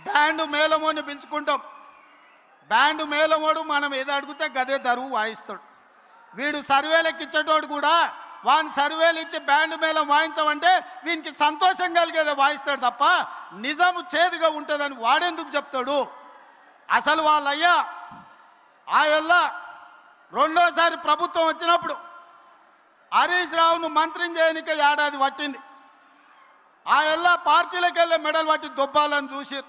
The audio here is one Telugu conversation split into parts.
బ్యాండ్ మేళమోని పిలుచుకుంటాం. బ్యాండ్ మేళమోడు మనం ఏదో అడిగితే గదే దరువు వాయిస్తాడు. వీడు సర్వేలకు ఇచ్చేటోడు కూడా వాని సర్వేలు ఇచ్చి బ్యాండ్ మేళం వాయించమంటే వీనికి సంతోషం కలిగేదే వాయిస్తాడు తప్ప నిజము చేదుగా ఉంటుందని వాడెందుకు చెప్తాడు? అసలు వాళ్ళయ్యా ఆయల్లా రెండోసారి ప్రభుత్వం వచ్చినప్పుడు హరీష్ రావును మంత్రిని చేయనికే ఏడాది పట్టింది. ఆయల్లా పార్టీలకు వెళ్ళే మెడల్ పట్టి దొబ్బాలని చూసిరు.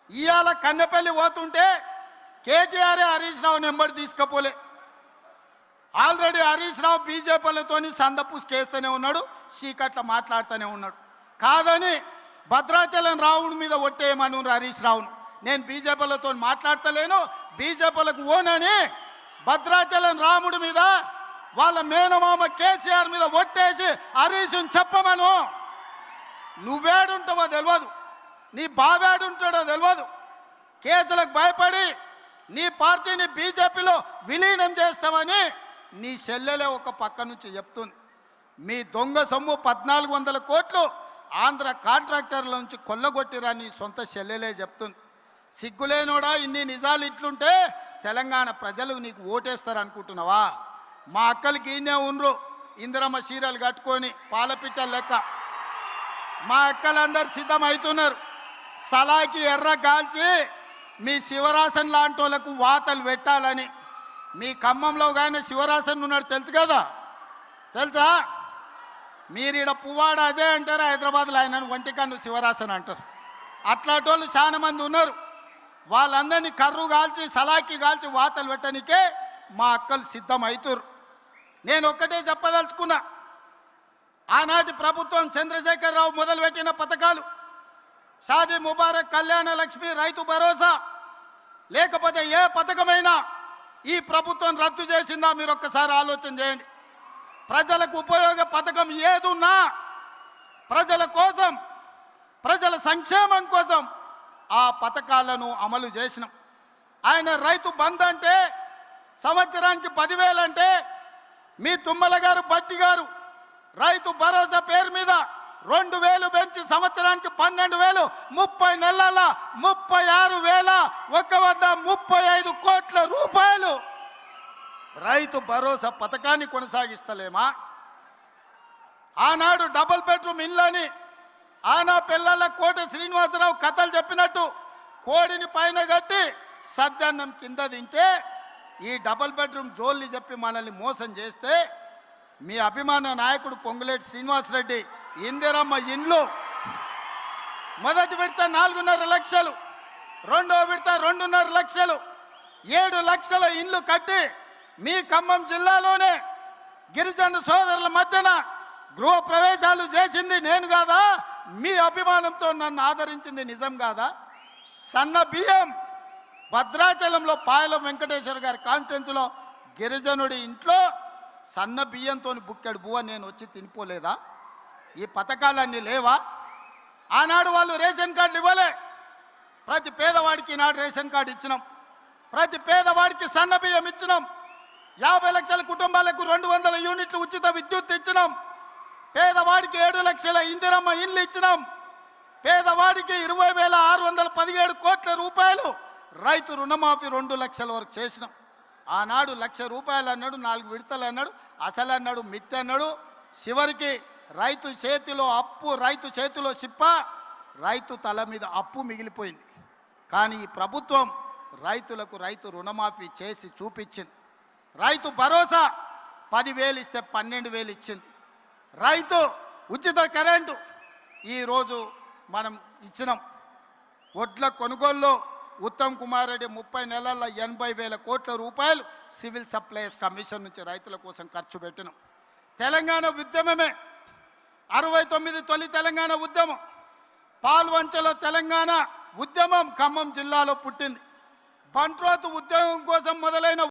ఇవాళ కన్నెపల్లి పోతుంటే కేటీఆర్ హరీష్ రావుని ఎంబడి తీసుకపోలే. ఆల్రెడీ హరీష్ రావు బీజేపీలతోని సందపూసుకేస్తూనే ఉన్నాడు, చీకట్ల మాట్లాడుతూనే ఉన్నాడు. కాదని భద్రాచలం రావుడి మీద ఒట్టేయమని హరీష్ రావును. నేను బీజేపీలతో మాట్లాడతలేను, బీజేపీలకు ఓనని భద్రాచలం రాముడి మీద వాళ్ళ మేనమామ కేసీఆర్ మీద ఒట్టేసి హరీష్ని చెప్పమను. నువ్వేడుంటావో తెలియదు, నీ బావేడుంటాడో తెలియదు. కేసులకు భయపడి నీ పార్టీని బీజేపీలో విలీనం చేస్తామని నీ చెల్లెలే ఒక పక్క నుంచి చెప్తుంది. మీ దొంగ సొమ్ము 1400 కోట్లు ఆంధ్ర కాంట్రాక్టర్ల నుంచి కొల్లగొట్టిరా నీ సొంత చెల్లెలే చెప్తుంది. సిగ్గులేనోడా, ఇన్ని నిజాలు ఇట్లుంటే తెలంగాణ ప్రజలు నీకు ఓటేస్తారు అనుకుంటున్నావా? మా అక్కలకి ఈయనే ఉండ్రు ఇందిరమ్మ చీరలు కట్టుకొని పాలపిట్టల లెక్క. మా అక్కలందరూ సిద్ధమవుతున్నారు. సలాకి ఎర్ర గాల్చి మీ శివరాసన్ లాంటి వాళ్ళకు వాతలు పెట్టాలని. మీ ఖమ్మంలో కానీ శివరాసన్ ఉన్నాడు తెలుసు కదా, తెలుసా? మీరు ఈడ పువ్వాడ అజయ్ అంటారు, హైదరాబాద్లో ఆయన ఒంటికన్ను శివరాసన్ అంటారు. అట్లాంటి వాళ్ళు చాలా మంది ఉన్నారు. వాళ్ళందరినీ కర్రు కాల్చి సలాకి కాల్చి వాతలు పెట్టడానికే మా అక్కలు సిద్ధమవుతారు. నేను ఒక్కటే చెప్పదలుచుకున్నా, ఆనాటి ప్రభుత్వం చంద్రశేఖరరావు మొదలుపెట్టిన పథకాలు షాదీ ముబారక్, కళ్యాణ లక్ష్మి, రైతు భరోసా, లేకపోతే ఏ పథకమైనా ఈ ప్రభుత్వం రద్దు చేసిందా మీరు ఒక్కసారి ఆలోచన చేయండి. ప్రజలకు ఉపయోగ పథకం ఏదున్నా ప్రజల కోసం, ప్రజల సంక్షేమం కోసం ఆ పథకాలను అమలు చేసినాం. ఆయన రైతు బంధు అంటే సంవత్సరానికి 10,000 అంటే మీ తుమ్మల గారు బట్టి గారు రైతు భరోసా పేరు మీద 2,000 పెంచి సంవత్సరానికి 12,000, 30 నెలల 36,135 కోట్ల రూపాయలు రైతు భరోసా పథకాన్ని కొనసాగిస్తలేమా? ఆనాడు డబుల్ బెడ్రూమ్ ఇళ్ళని ఆనా పిల్లల కోట శ్రీనివాసరావు కథలు చెప్పినట్టు కోడిని పైన కట్టి సద్దన్నం కింద తింటే ఈ డబుల్ బెడ్రూమ్ జోల్ని చెప్పి మనల్ని మోసం చేస్తే మీ అభిమాన నాయకుడు పొంగులేటి శ్రీనివాసరెడ్డి ఇందిరమ్మ ఇండ్లు మొదటి విడత 4.5 లక్షలు, రెండో విడత 2.5 లక్షలు, 7 లక్షల ఇండ్లు కట్టి మీ ఖమ్మం జిల్లాలోనే గిరిజన సోదరుల మధ్యన గృహ ప్రవేశాలు చేసింది నేను కాదా? మీ అభిమానంతో నన్ను ఆదరించింది నిజం కాదా? సన్న బియ్యం భద్రాచలంలో పాయలం వెంకటేశ్వర గారి కాన్స్టిట్యున్సీలో గిరిజనుడి ఇంట్లో సన్న బియ్యంతో బుక్కెడు బువ్వ నేను వచ్చి తినిపోలేదా? ఈ పథకాలన్నీ లేవా? ఆనాడు వాళ్ళు రేషన్ కార్డులు ఇవ్వలే. ప్రతి పేదవాడికి ఈనాడు రేషన్ కార్డు ఇచ్చినాం. ప్రతి పేదవాడికి సన్న బియ్యం ఇచ్చినాం. 50 లక్షల కుటుంబాలకు 200 యూనిట్లు ఉచిత విద్యుత్ ఇచ్చినాం. పేదవాడికి 7 లక్షల ఇందిరమ్మ ఇండ్లు ఇచ్చినాం. పేదవాడికి 20,617 కోట్ల రూపాయలు రైతు రుణమాఫీ 2 లక్షల వరకు చేసినాం. ఆనాడు 1,00,000 రూపాయలు అన్నాడు, 4 విడతలు అన్నాడు, అసలు అన్నాడు, మిత్తి అన్నాడు. చివరికి రైతు చేతిలో అప్పు, రైతు చేతిలో సిప్ప, రైతు తల మీద అప్పు మిగిలిపోయింది. కానీ ఈ ప్రభుత్వం రైతులకు రైతు రుణమాఫీ చేసి చూపించింది. రైతు భరోసా 10,000 ఇస్తే 12,000 ఇచ్చింది. రైతు ఉచిత కరెంటు ఈరోజు మనం ఇచ్చినాం. వడ్ల కొనుగోలులో ఉత్తమ్ కుమార్ రెడ్డి 30 నెలల్లో 80,000 కోట్ల రూపాయలు సివిల్ సప్లైస్ కమిషన్ నుంచి రైతుల కోసం ఖర్చు పెట్టినాం. తెలంగాణ ఉద్యమమే 69 తొలి తెలంగాణ ఉద్యమం, పాల్వంచలో తెలంగాణ ఉద్యమం ఖమ్మం జిల్లాలో పుట్టింది. బంట్రోతు ఉద్యమం కోసం మొదలైన